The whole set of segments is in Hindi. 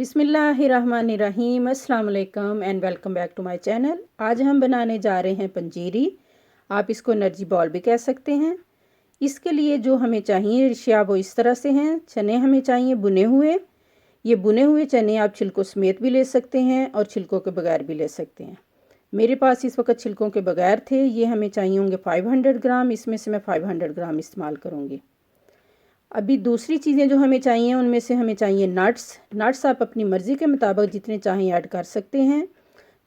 बिस्मिल्लाहिर्रहमानिर्रहीम, अस्सलाम वालेकुम and welcome back to my channel. आज हम बनाने जा रहे हैं पंजीरी। आप इसको एनर्जी बॉल भी कह सकते हैं। इसके लिए जो हमें चाहिए अशिया वो इस तरह से हैं। चने हमें चाहिए बुने हुए। ये बुने हुए चने आप छिलकों समेत भी ले सकते हैं और छिलकों के बगैर भी ले सकते हैं। मेरे पास इस वक्त छिलकों के बगैर थे। ये हमें चाहिए होंगे 500 ग्राम। इसमें से मैं 500 ग्राम इस्तेमाल करूँगी। अभी दूसरी चीज़ें जो हमें चाहिए उनमें से हमें चाहिए नट्स आप अपनी मर्ज़ी के मुताबिक जितने चाहें ऐड कर सकते हैं।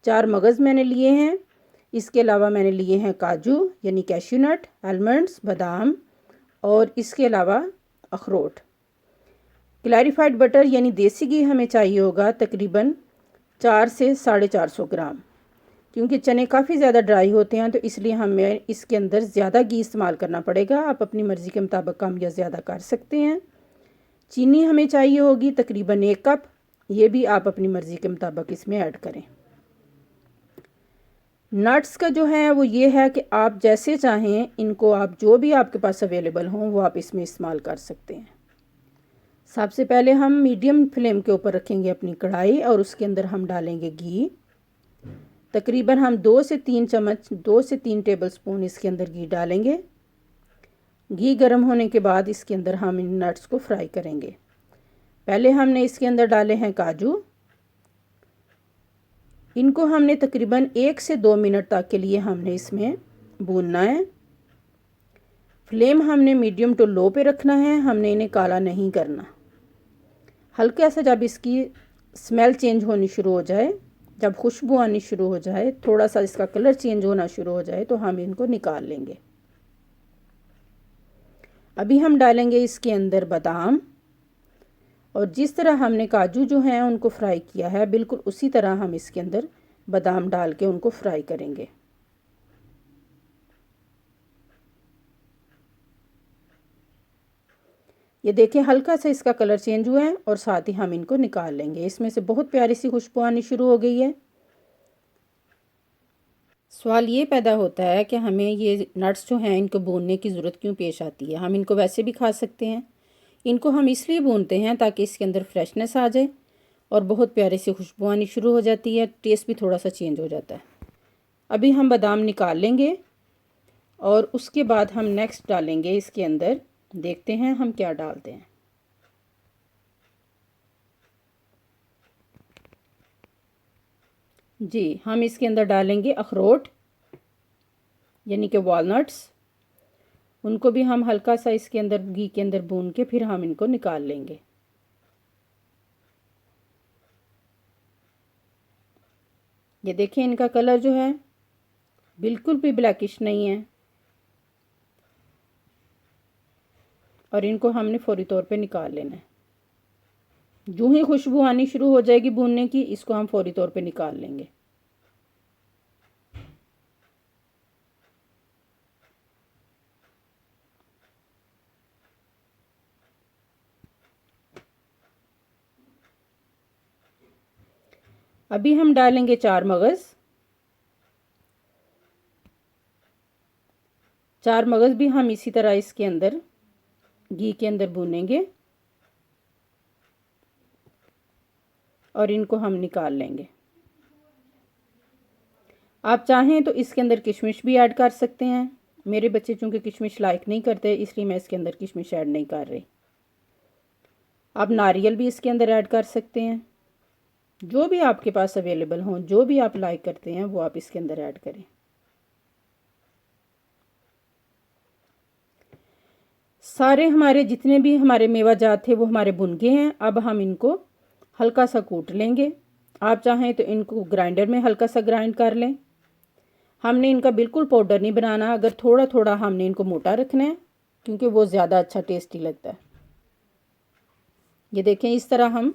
4 मगज़ मैंने लिए हैं। इसके अलावा मैंने लिए हैं काजू यानी कैश्यू नट, आलमंड्स, बादाम और इसके अलावा अखरोट। क्लैरिफाइड बटर यानी देसी घी हमें चाहिए होगा तकरीबन 4 से 450 ग्राम। क्योंकि चने काफ़ी ज़्यादा ड्राई होते हैं तो इसलिए हमें इसके अंदर ज़्यादा घी इस्तेमाल करना पड़ेगा। आप अपनी मर्ज़ी के मुताबिक कम या ज़्यादा कर सकते हैं। चीनी हमें चाहिए होगी तकरीबन 1 कप। ये भी आप अपनी मर्ज़ी के मुताबिक इसमें ऐड करें। नट्स का जो है वो ये है कि आप जैसे चाहें इनको आप जो भी आपके पास अवेलेबल हों वो आप इसमें इस्तेमाल कर सकते हैं। सबसे पहले हम मीडियम फ्लेम के ऊपर रखेंगे अपनी कढ़ाई और उसके अंदर हम डालेंगे घी। तकरीबन हम 2 से 3 टेबल स्पून इसके अंदर घी डालेंगे। घी गर्म होने के बाद इसके अंदर हम इन नट्स को फ्राई करेंगे। पहले हमने इसके अंदर डाले हैं काजू। इनको हमने तकरीबन 1 से 2 मिनट तक के लिए हमने इसमें भूनना है। फ्लेम हमने मीडियम टू लो पे रखना है। हमने इन्हें काला नहीं करना। हल्का सा जब इसकी स्मेल चेंज होनी शुरू हो जाए, जब खुशबू आनी शुरू हो जाए, थोड़ा सा इसका कलर चेंज होना शुरू हो जाए तो हम इनको निकाल लेंगे। अभी हम डालेंगे इसके अंदर बादाम और जिस तरह हमने काजू जो हैं उनको फ्राई किया है बिल्कुल उसी तरह हम इसके अंदर बादाम डाल के उनको फ्राई करेंगे। ये देखें हल्का सा इसका कलर चेंज हुआ है और साथ ही हम इनको निकाल लेंगे। इसमें से बहुत प्यारी सी खुशबू आनी शुरू हो गई है। सवाल ये पैदा होता है कि हमें ये नट्स जो हैं इनको भूनने की ज़रूरत क्यों पेश आती है। हम इनको वैसे भी खा सकते हैं। इनको हम इसलिए भूनते हैं ताकि इसके अंदर फ्रेशनेस आ जाए और बहुत प्यारी सी खुशबू आनी शुरू हो जाती है। टेस्ट भी थोड़ा सा चेंज हो जाता है। अभी हम बादाम निकाल लेंगे और उसके बाद हम नेक्स्ट डालेंगे इसके अंदर। देखते हैं हम क्या डालते हैं। जी, हम इसके अंदर डालेंगे अखरोट यानी कि वॉलनट्स। उनको भी हम हल्का सा इसके अंदर घी के अंदर भून के फिर हम इनको निकाल लेंगे। ये देखें इनका कलर जो है बिल्कुल भी ब्लैकिश नहीं है और इनको हमने फौरी तौर पे निकाल लेना है। जो ही खुशबू आनी शुरू हो जाएगी भूनने की, इसको हम फौरी तौर पे निकाल लेंगे। अभी हम डालेंगे 4 मगज़। 4 मगज़ भी हम इसी तरह इसके अंदर घी के अंदर भूनेंगे और इनको हम निकाल लेंगे। आप चाहें तो इसके अंदर किशमिश भी ऐड कर सकते हैं। मेरे बच्चे चूँकि किशमिश लाइक नहीं करते इसलिए मैं इसके अंदर किशमिश ऐड नहीं कर रही। आप नारियल भी इसके अंदर ऐड कर सकते हैं। जो भी आपके पास अवेलेबल हों, जो भी आप लाइक करते हैं वो आप इसके अंदर ऐड करें। सारे हमारे जितने भी हमारे मेवा जात थे वो हमारे भुन गए हैं। अब हम इनको हल्का सा कूट लेंगे। आप चाहें तो इनको ग्राइंडर में हल्का सा ग्राइंड कर लें। हमने इनका बिल्कुल पाउडर नहीं बनाना। अगर थोड़ा थोड़ा हमने इनको मोटा रखना है क्योंकि वो ज़्यादा अच्छा टेस्टी लगता है। ये देखें इस तरह हम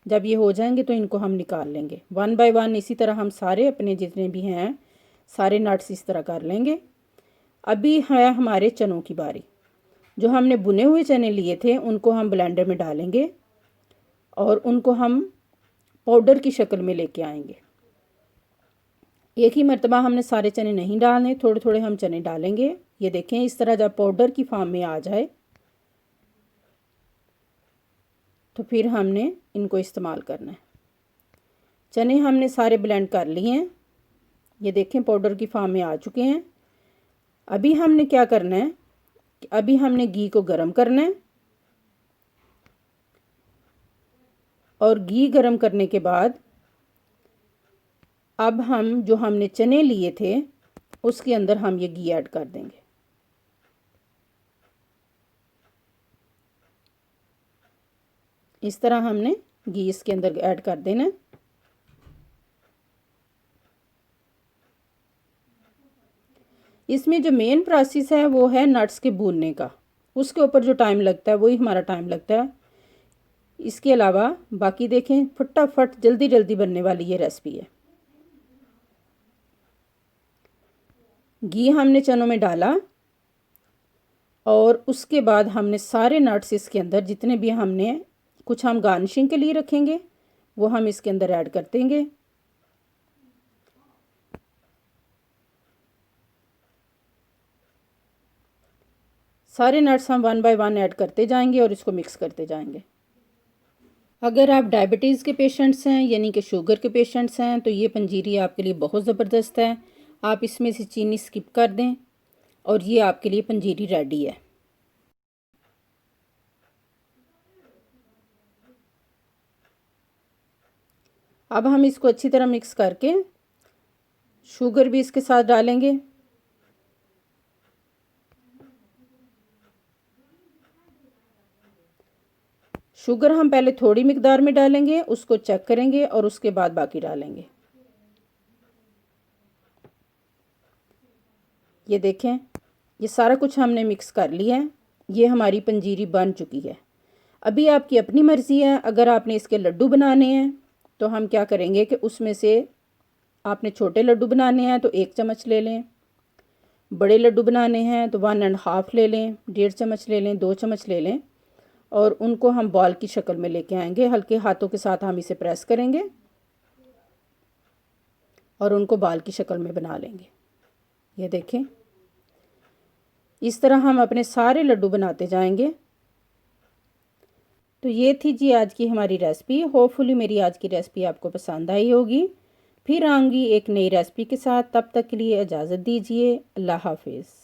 जब ये हो जाएंगे तो इनको हम निकाल लेंगे 1 बाय 1। इसी तरह हम सारे अपने जितने भी हैं सारे नट्स इस तरह कर लेंगे। अभी है हमारे चनों की बारी। जो हमने बुने हुए चने लिए थे उनको हम ब्लेंडर में डालेंगे और उनको हम पाउडर की शक्ल में लेके आएंगे। एक ही मर्तबा हमने सारे चने नहीं डालने, थोड़े थोड़े हम चने डालेंगे। ये देखें इस तरह जब पाउडर की फॉर्म में आ जाए तो फिर हमने इनको इस्तेमाल करना है। चने हमने सारे ब्लेंड कर लिए हैं, ये देखें पाउडर की फॉर्म में आ चुके हैं। अभी हमने क्या करना है कि अभी हमने घी को गर्म करना है, और घी गर्म करने के बाद अब हम जो हमने चने लिए थे उसके अंदर हम ये घी ऐड कर देंगे। इस तरह हमने घी इसके अंदर ऐड कर देना है। इसमें जो मेन प्रोसेस है वो है नट्स के भूनने का, उसके ऊपर जो टाइम लगता है वही हमारा टाइम लगता है। इसके अलावा बाकी देखें फटाफट जल्दी जल्दी बनने वाली ये रेसिपी है। घी हमने चनों में डाला और उसके बाद हमने सारे नट्स इसके अंदर जितने भी हमने कुछ हम गार्निशिंग के लिए रखेंगे वो हम इसके अंदर ऐड कर देंगे। सारे नट्स हम 1 बाय 1 ऐड करते जाएंगे और इसको मिक्स करते जाएंगे। अगर आप डायबिटीज़ के पेशेंट्स हैं यानी कि शुगर के पेशेंट्स हैं तो ये पंजीरी आपके लिए बहुत ज़बरदस्त है। आप इसमें से चीनी स्किप कर दें और ये आपके लिए पंजीरी रेडी है। अब हम इसको अच्छी तरह मिक्स करके शुगर भी इसके साथ डालेंगे। शुगर हम पहले थोड़ी मिकदार में डालेंगे, उसको चेक करेंगे और उसके बाद बाकी डालेंगे। ये देखें ये सारा कुछ हमने मिक्स कर लिया है, ये हमारी पंजीरी बन चुकी है। अभी आपकी अपनी मर्ज़ी है, अगर आपने इसके लड्डू बनाने हैं तो हम क्या करेंगे कि उसमें से आपने छोटे लड्डू बनाने हैं तो 1 चम्मच ले लें, बड़े लड्डू बनाने हैं तो 1.5 ले लें, 1.5 चम्मच ले लें, 2 चम्मच ले लें और उनको हम बॉल की शक्ल में लेके आएंगे। हल्के हाथों के साथ हम इसे प्रेस करेंगे और उनको बॉल की शक्ल में बना लेंगे। ये देखें इस तरह हम अपने सारे लड्डू बनाते जाएंगे। तो ये थी जी आज की हमारी रेसिपी। होपफुली मेरी आज की रेसिपी आपको पसंद आई होगी। फिर आऊँगी एक नई रेसिपी के साथ, तब तक के लिए इजाज़त दीजिए। अल्लाह हाफिज़।